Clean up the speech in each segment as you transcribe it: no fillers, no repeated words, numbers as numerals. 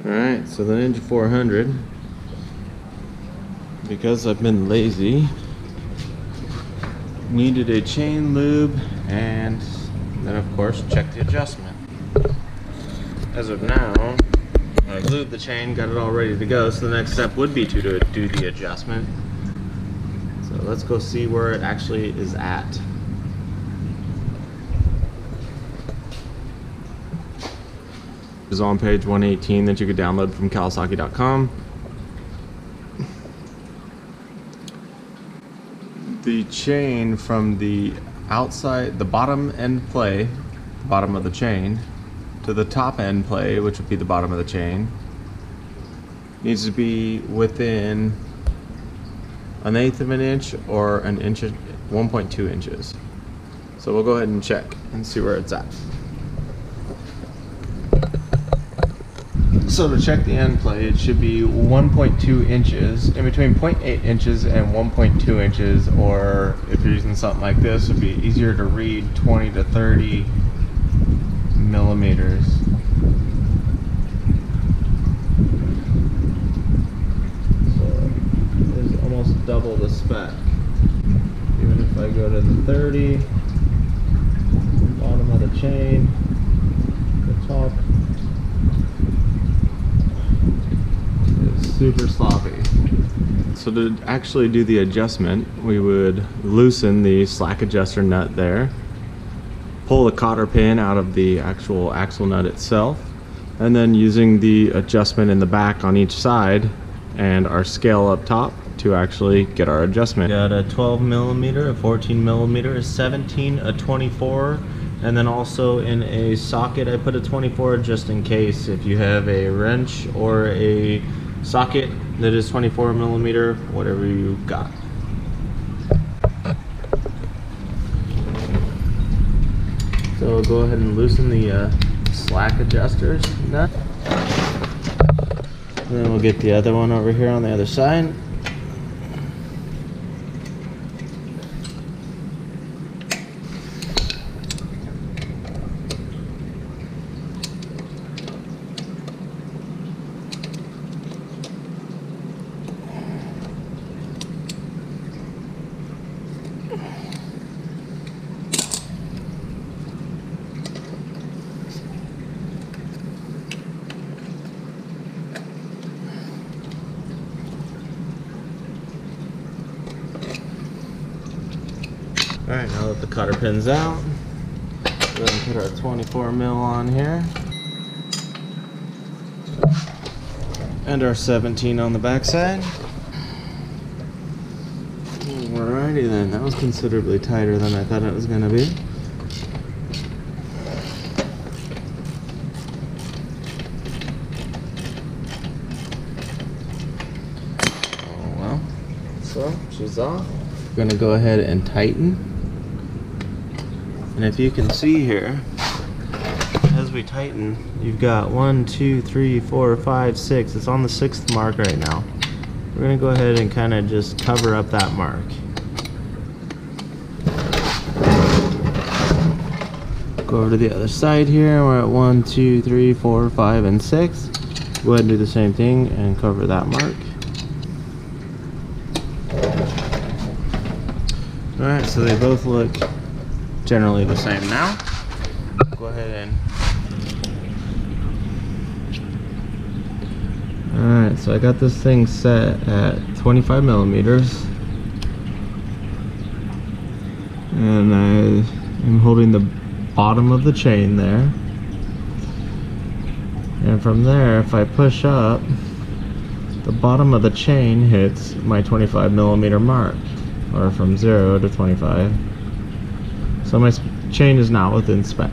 Alright, so the Ninja 400, because I've been lazy, needed a chain lube and then of course check the adjustment. As of now, I've lubed the chain, got it all ready to go, so the next step would be to do the adjustment. So let's go see where it actually is at. Is on page 118 that you could download from Kawasaki.com. The chain from the outside, the bottom end play, bottom of the chain, to the top end play, which would be the bottom of the chain, needs to be within 1/8 of an inch or an inch, 1.2 inches. So we'll go ahead and check and see where it's at. So to check the end play, it should be 1.2 inches, in between 0.8 inches and 1.2 inches, or if you're using something like this, it would be easier to read 20 to 30 millimeters. So it's almost double the spec. Even if I go to the 30, bottom of the chain, the top, super sloppy. So to actually do the adjustment, we would loosen the slack adjuster nut there, pull the cotter pin out of the actual axle nut itself, and then using the adjustment in the back on each side and our scale up top to actually get our adjustment. Got a 12 millimeter, a 14 millimeter, a 17, a 24, and then also in a socket I put a 24 just in case if you have a wrench or a socket that is 24 millimeter, whatever you got. So we'll go ahead and loosen the slack adjusters nut. And then we'll get the other one over here on the other side. Alright, now that the cotter pin's out, go ahead and put our 24 mil on here. And our 17 on the back side. Alrighty then, that was considerably tighter than I thought it was going to be. Oh well, so she's off. I'm going to go ahead and tighten. And if you can see here, as we tighten, you've got 1, 2, 3, 4, 5, 6. It's on the 6th mark right now. We're going to go ahead and kind of just cover up that mark. Go over to the other side here. We're at 1, 2, 3, 4, 5, and 6. Go ahead and do the same thing and cover that mark. Alright, so they both look generally the same now. Go ahead and... Alright, so I got this thing set at 25 millimeters. And I am holding the bottom of the chain there. And from there, if I push up, the bottom of the chain hits my 25 millimeter mark. Or from 0 to 25. So my chain is not within spec.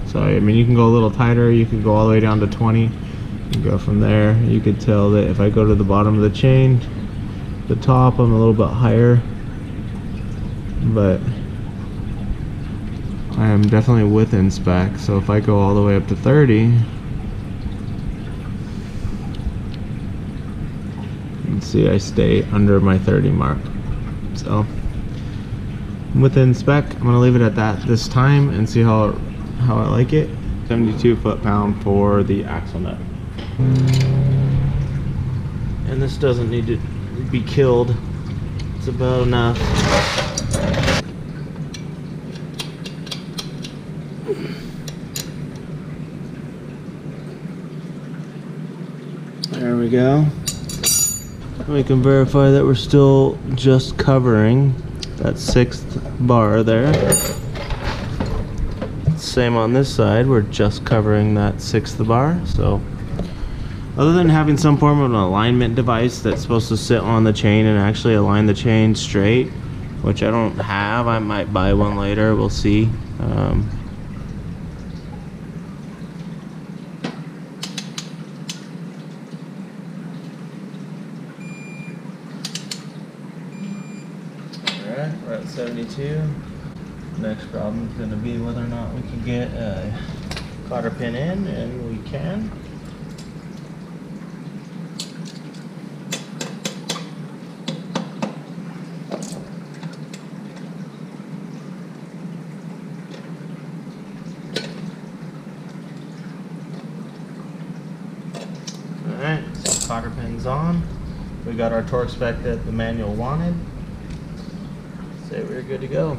So I mean, you can go a little tighter, you can go all the way down to 20, and go from there. You could tell that if I go to the bottom of the chain, the top, I'm a little bit higher, but I am definitely within spec. So if I go all the way up to 30, you can see I stay under my 30 mark. So within spec, I'm gonna leave it at that this time and see how I like it. 72 foot-pound for the axle nut. And this doesn't need to be killed. It's about enough. There we go. We can verify that we're still just covering that 6th bar there. Same on this side, we're just covering that 6th bar. So other than having some form of an alignment device that's supposed to sit on the chain and actually align the chain straight, which I don't have, I might buy one later, we'll see. Alright, we're at 72. Next problem is going to be whether or not we can get a cotter pin in, and we can. Alright, so cotter pin's on. We got our torque spec that the manual wanted. Say we're good to go.